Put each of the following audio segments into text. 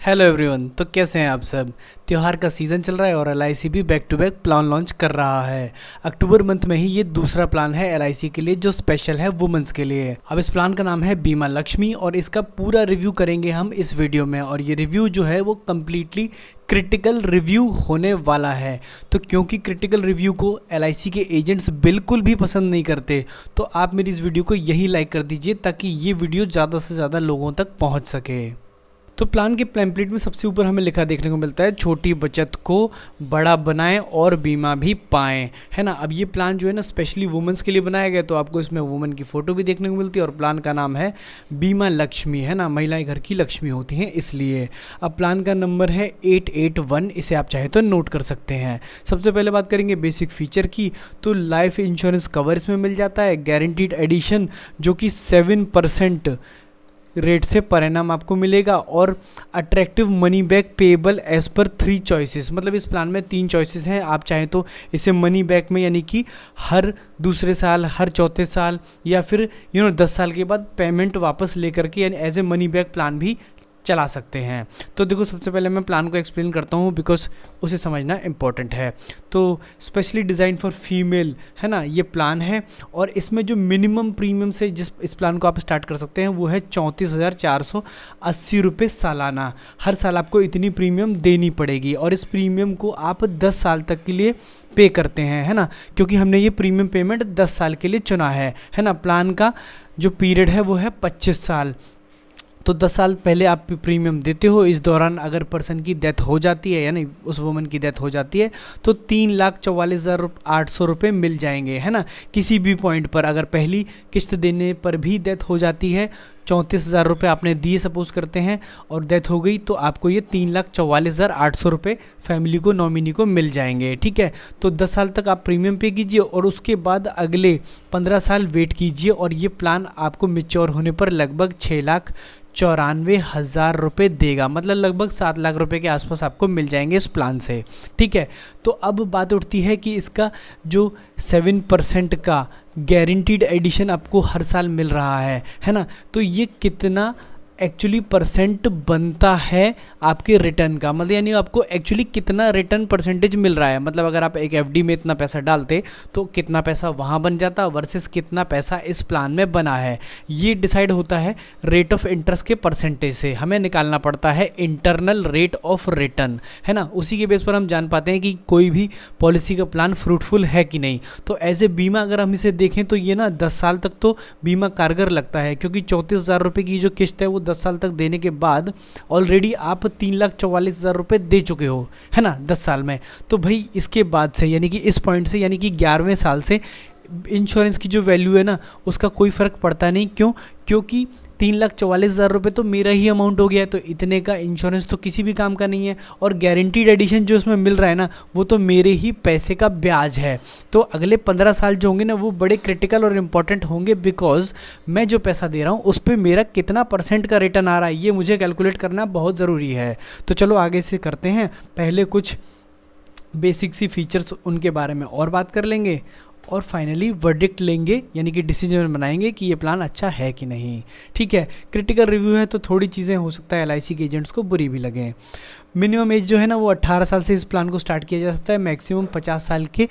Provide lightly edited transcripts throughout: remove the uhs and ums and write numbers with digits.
Hello everyone. तो कैसे हैं आप सब। त्यौहार का सीज़न चल रहा है और एलआईसी भी back to back plan launch कर रहा है। अक्टूबर मंथ में ही ये दूसरा प्लान है एलआईसी के लिए जो स्पेशल है वुमेंस के लिए। अब इस प्लान का नाम है बीमा लक्ष्मी और इसका पूरा रिव्यू करेंगे हम इस वीडियो में। और ये रिव्यू जो है वो कम्प्लीटली क्रिटिकल रिव्यू होने वाला है। तो क्योंकि क्रिटिकल रिव्यू को एलआईसी के एजेंट्स बिल्कुल भी पसंद नहीं करते, तो आप मेरी इस वीडियो को यही लाइक कर दीजिए ताकि ये वीडियो ज़्यादा से ज़्यादा लोगों तक पहुँच सके। तो प्लान के पैम्पलेट में सबसे ऊपर हमें लिखा देखने को मिलता है, छोटी बचत को बड़ा बनाएं और बीमा भी पाएं, है ना। अब ये प्लान जो है ना स्पेशली वुमेंस के लिए बनाया गया, तो आपको इसमें वुमेन की फ़ोटो भी देखने को मिलती है और प्लान का नाम है बीमा लक्ष्मी, है ना। महिलाएं घर की लक्ष्मी होती हैं इसलिए। अब प्लान का नंबर है 881, इसे आप चाहें तो नोट कर सकते हैं। सबसे पहले बात करेंगे बेसिक फीचर की, तो लाइफ इंश्योरेंस कवर इसमें मिल जाता है, गारंटीड एडिशन जो कि 7% रेट से परिणाम आपको मिलेगा और attractive money back payable as per 3 choices. मतलब इस प्लान में 3 चॉइसेस हैं। आप चाहें तो इसे मनी बैक में यानी कि हर दूसरे साल, हर चौथे साल या फिर 10 साल के बाद पेमेंट वापस लेकर के यानी as a money back plan भी चला सकते हैं। तो देखो सबसे पहले मैं प्लान को एक्सप्लेन करता हूँ बिकॉज उसे समझना इम्पॉर्टेंट है। तो स्पेशली डिज़ाइन फॉर फीमेल, है ना, ये प्लान है और इसमें जो मिनिमम प्रीमियम से जिस इस प्लान को आप स्टार्ट कर सकते हैं वो है 34,480 रुपये सालाना। हर साल आपको इतनी प्रीमियम देनी पड़ेगी और इस प्रीमियम को आप 10 साल तक के लिए पे करते हैं, है ना, क्योंकि हमने ये प्रीमियम पेमेंट 10 साल के लिए चुना है ना। प्लान का जो पीरियड है वो है 25 साल। तो 10 साल पहले आप प्रीमियम देते हो। इस दौरान अगर पर्सन की डेथ हो जाती है यानी उस वुमन की डेथ हो जाती है तो 3,44,800 रुपये मिल जाएंगे, है ना। किसी भी पॉइंट पर अगर पहली किस्त देने पर भी डेथ हो जाती है, 34,000 रुपये आपने दिए सपोज करते हैं और डेथ हो गई, तो आपको ये 3,44,800 रुपये फैमिली को, नॉमिनी को मिल जाएंगे, ठीक है। तो 10 साल तक आप प्रीमियम पे कीजिए और उसके बाद अगले 15 साल वेट कीजिए और ये प्लान आपको मैच्योर होने पर लगभग 6,94,000 रुपये देगा। मतलब लगभग 7 लाख रुपए के आसपास आपको मिल जाएंगे इस प्लान से, ठीक है। तो अब बात उठती है कि इसका जो 7% का गारंटीड एडिशन आपको हर साल मिल रहा है ना, तो ये कितना एक्चुअली परसेंट बनता है आपके रिटर्न का। मतलब यानी आपको एक्चुअली कितना रिटर्न परसेंटेज मिल रहा है। मतलब अगर आप एक एफडी में इतना पैसा डालते तो कितना पैसा वहाँ बन जाता वर्सेस कितना पैसा इस प्लान में बना है, ये डिसाइड होता है रेट ऑफ इंटरेस्ट के परसेंटेज से। हमें निकालना पड़ता है इंटरनल रेट ऑफ रिटर्न, है ना। उसी के बेस पर हम जान पाते हैं कि कोई भी पॉलिसी का प्लान फ्रूटफुल है कि नहीं। तो एज ए बीमा अगर हम इसे देखें तो ये ना 10 साल तक तो बीमा कारगर लगता है, क्योंकि 34,000 रुपये की जो किस्त है वो 10 साल तक देने के बाद ऑलरेडी आप 3,44,000 रुपये दे चुके हो, है ना, 10 साल में। तो भाई इसके बाद से यानी कि इस पॉइंट से यानी कि 11वें साल से इंश्योरेंस की जो वैल्यू है ना उसका कोई फ़र्क पड़ता नहीं। क्यों? क्योंकि 3,44,000 रुपये तो मेरा ही अमाउंट हो गया है, तो इतने का इंश्योरेंस तो किसी भी काम का नहीं है। और गारंटीड एडिशन जो इसमें मिल रहा है ना वो तो मेरे ही पैसे का ब्याज है। तो अगले 15 साल जो होंगे ना वो बड़े क्रिटिकल और इम्पॉर्टेंट होंगे, बिकॉज मैं जो पैसा दे रहा हूँ उस पर मेरा कितना % का रिटर्न आ रहा है ये मुझे कैलकुलेट करना बहुत ज़रूरी है। तो चलो आगे से करते हैं। पहले कुछ बेसिक सी फीचर्स उनके बारे में और बात कर लेंगे और फाइनली वर्डिक्ट लेंगे यानी कि डिसीजन बनाएंगे कि ये प्लान अच्छा है कि नहीं, ठीक है। क्रिटिकल रिव्यू है तो थोड़ी चीज़ें हो सकता है एलआईसी के एजेंट्स को बुरी भी लगें। मिनिमम एज जो है ना वो 18 साल से इस प्लान को स्टार्ट किया जा सकता है। मैक्सिमम 50 साल के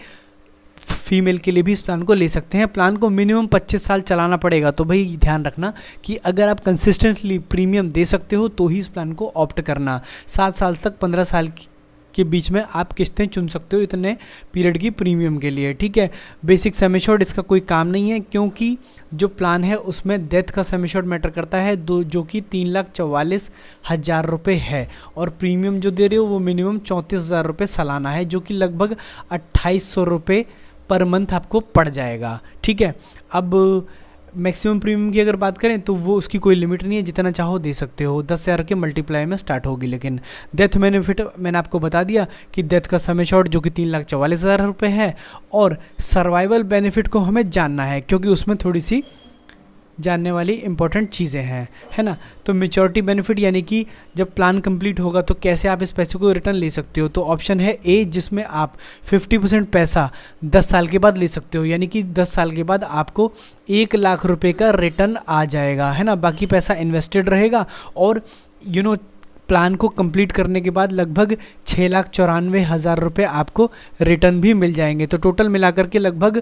फीमेल के लिए भी इस प्लान को ले सकते हैं। प्लान को मिनिमम 25 साल चलाना पड़ेगा। तो भाई ध्यान रखना कि अगर आप कंसिस्टेंटली प्रीमियम दे सकते हो तो ही इस प्लान को ऑप्ट करना। 7 साल तक 15 साल के बीच में आप किस्तें चुन सकते हो इतने पीरियड की प्रीमियम के लिए, ठीक है। बेसिक सम एश्योर्ड इसका कोई काम नहीं है, क्योंकि जो प्लान है उसमें डेथ का सम एश्योर्ड मैटर करता है जो कि 3,44,000 रुपये है और प्रीमियम जो दे रहे हो वो मिनिमम 34,000 रुपये सालाना है, जो कि लगभग 2,800 रुपये पर मंथ आपको पड़ जाएगा, ठीक है। अब मैक्सिमम प्रीमियम की अगर बात करें तो वो उसकी कोई लिमिट नहीं है, जितना चाहो दे सकते हो। 10,000 के मल्टीप्लाई में स्टार्ट होगी। लेकिन डेथ बेनिफिट मैंने आपको बता दिया कि डेथ का सम एश्योर्ड जो कि 3,44,000 रुपये है और सर्वाइवल बेनिफिट को हमें जानना है क्योंकि उसमें थोड़ी सी जानने वाली इंपॉर्टेंट चीज़ें हैं, है ना। तो मेच्योरिटी बेनिफिट यानी कि जब प्लान कंप्लीट होगा तो कैसे आप इस पैसे को रिटर्न ले सकते हो। तो ऑप्शन है ए, जिसमें आप 50% पैसा 10 साल के बाद ले सकते हो, यानी कि 10 साल के बाद आपको 1 लाख रुपए का रिटर्न आ जाएगा, है ना। बाकी पैसा इन्वेस्टेड रहेगा और प्लान को कंप्लीट करने के बाद लगभग 6,94,000 रुपये आपको रिटर्न भी मिल जाएंगे। तो टोटल मिलाकर के लगभग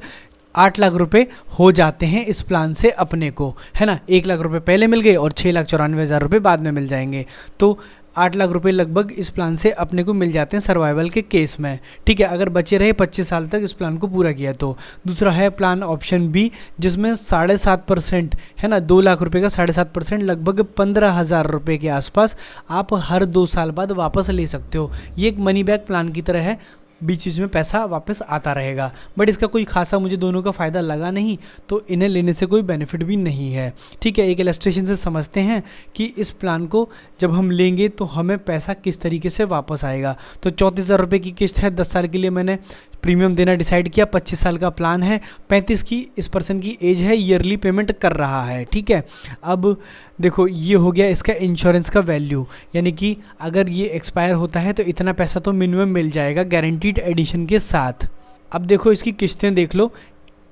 8 लाख रुपए हो जाते हैं इस प्लान से अपने को, है ना। 1 लाख रुपए पहले मिल गए और 6,94,000 रुपये बाद में मिल जाएंगे। तो 8 लाख रुपए लगभग इस प्लान से अपने को मिल जाते हैं सर्वाइवल के केस में, ठीक है, अगर बचे रहे 25 साल तक इस प्लान को पूरा किया तो। दूसरा है प्लान ऑप्शन बी, जिसमें 7.5% है ना, 2 लाख रुपए का 7.5% लगभग 15,000 रुपये के आसपास आप हर 2 साल बाद वापस ले सकते हो। ये एक मनी बैक प्लान की तरह है, बीच बीच में पैसा वापस आता रहेगा, बट इसका कोई खासा मुझे दोनों का फ़ायदा लगा नहीं, तो इन्हें लेने से कोई बेनिफिट भी नहीं है, ठीक है। एक इलस्ट्रेशन से समझते हैं कि इस प्लान को जब हम लेंगे तो हमें पैसा किस तरीके से वापस आएगा। तो 34,000 रुपये की किस्त है, 10 साल के लिए मैंने प्रीमियम देना डिसाइड किया, 25 साल का प्लान है, 35 की इस पर्सन की एज है, ईयरली पेमेंट कर रहा है, ठीक है। अब देखो ये हो गया इसका इंश्योरेंस का वैल्यू, यानी कि अगर ये एक्सपायर होता है तो इतना पैसा तो मिनिमम मिल जाएगा गारंटीड एडिशन के साथ। अब देखो इसकी किस्तें देख लो,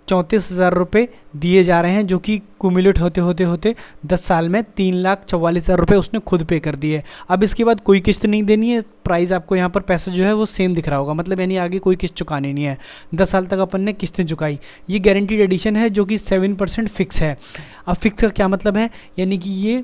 34,000 रुपये दिए जा रहे हैं, जो कि कुमुलेट होते होते होते 10 साल में 3,44,000 रुपये उसने खुद पे कर दिए। अब इसके बाद कोई किस्त नहीं देनी है, प्राइस आपको यहाँ पर पैसा जो है वो सेम दिख रहा होगा, मतलब यानी आगे कोई किस्त चुकानी नहीं है। 10 साल तक अपन ने किस्तें चुकाई। ये गारंटीड एडिशन है जो कि 7% फिक्स है। अब फिक्स का क्या मतलब है, यानी कि ये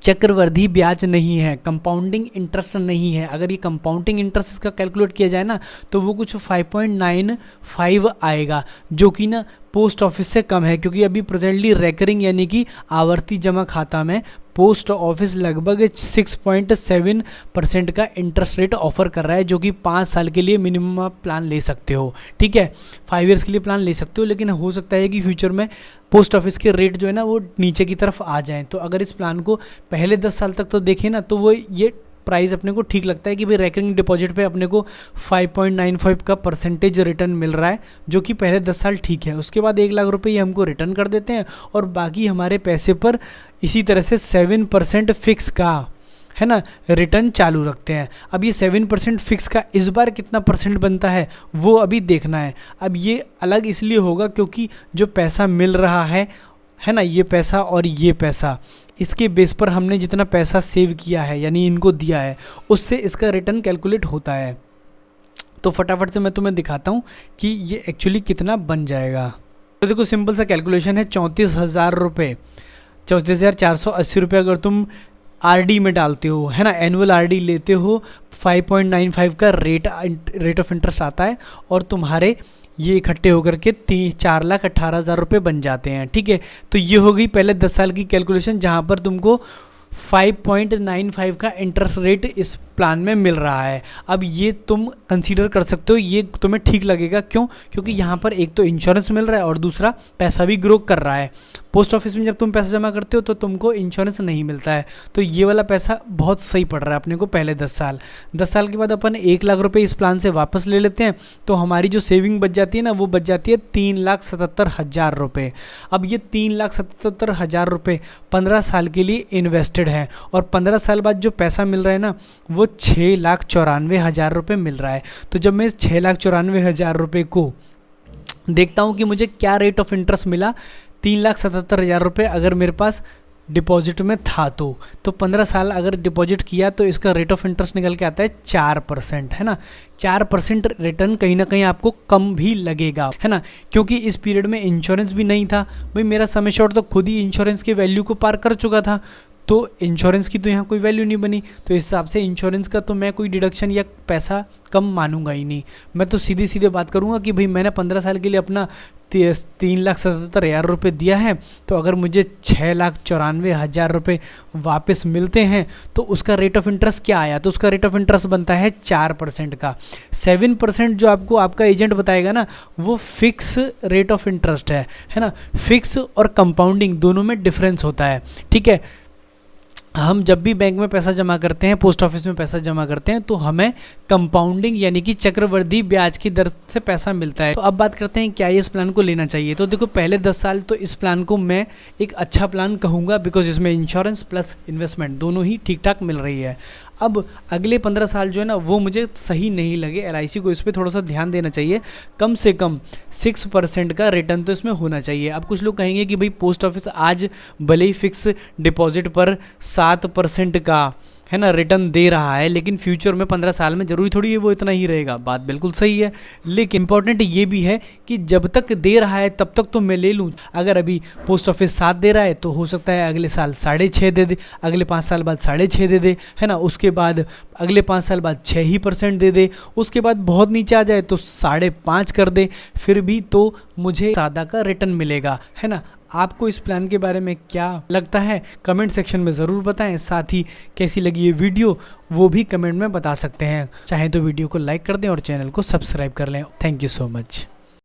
चक्रवृद्धि ब्याज नहीं है, कंपाउंडिंग इंटरेस्ट नहीं है। अगर ये कंपाउंडिंग इंटरेस्ट इसका कैलकुलेट किया जाए ना तो वो कुछ 5.95 आएगा, जो कि ना पोस्ट ऑफिस से कम है, क्योंकि अभी प्रेजेंटली रेकरिंग यानी कि आवर्ती जमा खाता में पोस्ट ऑफिस लगभग 6.7% का इंटरेस्ट रेट ऑफर कर रहा है, जो कि 5 साल के लिए मिनिमम आप प्लान ले सकते हो, ठीक है। 5 ईयर्स के लिए प्लान ले सकते हो, लेकिन हो सकता है कि फ्यूचर में पोस्ट ऑफिस के रेट जो है ना वो नीचे की तरफ आ जाएं। तो अगर इस प्लान को पहले 10 साल तक तो देखें ना, तो वो ये प्राइस अपने को ठीक लगता है कि भाई रेकरिंग डिपॉजिट पे अपने को 5.95 का परसेंटेज रिटर्न मिल रहा है, जो कि पहले 10 साल ठीक है। उसके बाद 1 लाख रुपए ये हमको रिटर्न कर देते हैं और बाकी हमारे पैसे पर इसी तरह से 7% फिक्स का है ना रिटर्न चालू रखते हैं। अब ये 7% फिक्स का इस बार कितना परसेंट बनता है वो अभी देखना है। अब ये अलग इसलिए होगा क्योंकि जो पैसा मिल रहा है ना, ये पैसा और ये पैसा, इसके बेस पर हमने जितना पैसा सेव किया है यानी इनको दिया है, उससे इसका रिटर्न कैलकुलेट होता है। तो फटाफट से मैं तुम्हें दिखाता हूँ कि ये एक्चुअली कितना बन जाएगा। तो देखो सिंपल सा कैलकुलेशन है, 34,000 रुपये, 34,480 रुपये अगर तुम आरडी में डालते हो, है ना, एनुअल आरडी लेते हो, 5.95 का रेट ऑफ इंटरेस्ट आता है और तुम्हारे ये इकट्ठे होकर के 4,18,000 रुपये बन जाते हैं, ठीक है। तो ये हो गई पहले 10 साल की कैलकुलेशन, जहाँ पर तुमको 5.95 का इंटरेस्ट रेट इस प्लान में मिल रहा है। अब ये तुम कंसीडर कर सकते हो, ये तुम्हें ठीक लगेगा। क्यों? क्योंकि यहाँ पर एक तो इंश्योरेंस मिल रहा है और दूसरा पैसा भी ग्रो कर रहा है। पोस्ट ऑफिस में जब तुम पैसा जमा करते हो तो तुमको इंश्योरेंस नहीं मिलता है, तो ये वाला पैसा बहुत सही पड़ रहा है अपने को पहले 10 साल। 10 साल के बाद अपन 1 लाख रुपये इस प्लान से वापस ले लेते हैं, तो हमारी जो सेविंग बच जाती है ना वो बच जाती है 3,77,000 रुपये। अब ये 3,77,000 रुपये 15 साल के लिए इन्वेस्टेड है और 15 साल बाद जो पैसा मिल रहा है ना वो 6,94,000 रुपये मिल रहा है। तो जब मैं इस 6,94,000 रुपये को देखता हूँ कि मुझे क्या रेट ऑफ इंटरेस्ट मिला, 3,77,000 रुपये अगर मेरे पास डिपॉजिट में था तो 15 साल अगर डिपॉजिट किया तो इसका रेट ऑफ इंटरेस्ट निकल के आता है 4%, है ना। 4% रिटर्न कहीं ना कहीं आपको कम भी लगेगा, है ना, क्योंकि इस पीरियड में इंश्योरेंस भी नहीं था। भाई मेरा समय शॉर्ट तो खुद ही इंश्योरेंस की वैल्यू को पार कर चुका था, तो इंश्योरेंस की तो यहाँ कोई वैल्यू नहीं बनी। तो इस हिसाब से इंश्योरेंस का तो मैं कोई डिडक्शन या पैसा कम मानूंगा ही नहीं। मैं तो सीधे सीधे बात करूँगा कि भाई मैंने 15 साल के लिए अपना 3,77,000 रुपये दिया है, तो अगर मुझे 6,94,000 रुपये वापस मिलते हैं तो उसका रेट ऑफ इंटरेस्ट क्या आया, तो उसका रेट ऑफ इंटरेस्ट बनता है 4% का। 7% जो आपको आपका एजेंट बताएगा ना वो फिक्स रेट ऑफ इंटरेस्ट है ना। फिक्स और कंपाउंडिंग दोनों में डिफरेंस होता है, ठीक है। हम जब भी बैंक में पैसा जमा करते हैं, पोस्ट ऑफिस में पैसा जमा करते हैं, तो हमें कंपाउंडिंग यानी कि चक्रवृद्धि ब्याज की दर से पैसा मिलता है। तो अब बात करते हैं क्या ये इस प्लान को लेना चाहिए। तो देखो पहले 10 साल तो इस प्लान को मैं एक अच्छा प्लान कहूँगा, बिकॉज इसमें इंश्योरेंस प्लस इन्वेस्टमेंट दोनों ही ठीक ठाक मिल रही है। अब अगले 15 साल जो है ना वो मुझे सही नहीं लगे। LIC को इस पर थोड़ा सा ध्यान देना चाहिए, कम से कम 6% का रिटर्न तो इसमें होना चाहिए। अब कुछ लोग कहेंगे कि भाई पोस्ट ऑफिस आज भले ही फिक्स डिपॉजिट पर 7% का है ना रिटर्न दे रहा है, लेकिन फ्यूचर में 15 साल में जरूरी थोड़ी है वो इतना ही रहेगा, बात बिल्कुल सही है। लेकिन इंपॉर्टेंट ये भी है कि जब तक दे रहा है तब तक तो मैं ले लूँ। अगर अभी पोस्ट ऑफिस 7 दे रहा है तो हो सकता है अगले साल 6.5 दे दे, अगले 5 साल बाद 6.5 दे दे, है ना, उसके बाद अगले 5 साल बाद 6% दे दे, उसके बाद बहुत नीचे आ जाए तो 5.5 कर दे, फिर भी तो मुझे सादा का रिटर्न मिलेगा, है ना। आपको इस प्लान के बारे में क्या लगता है कमेंट सेक्शन में ज़रूर बताएं। साथ ही कैसी लगी ये वीडियो वो भी कमेंट में बता सकते हैं। चाहे तो वीडियो को लाइक कर दें और चैनल को सब्सक्राइब कर लें। Thank you so much.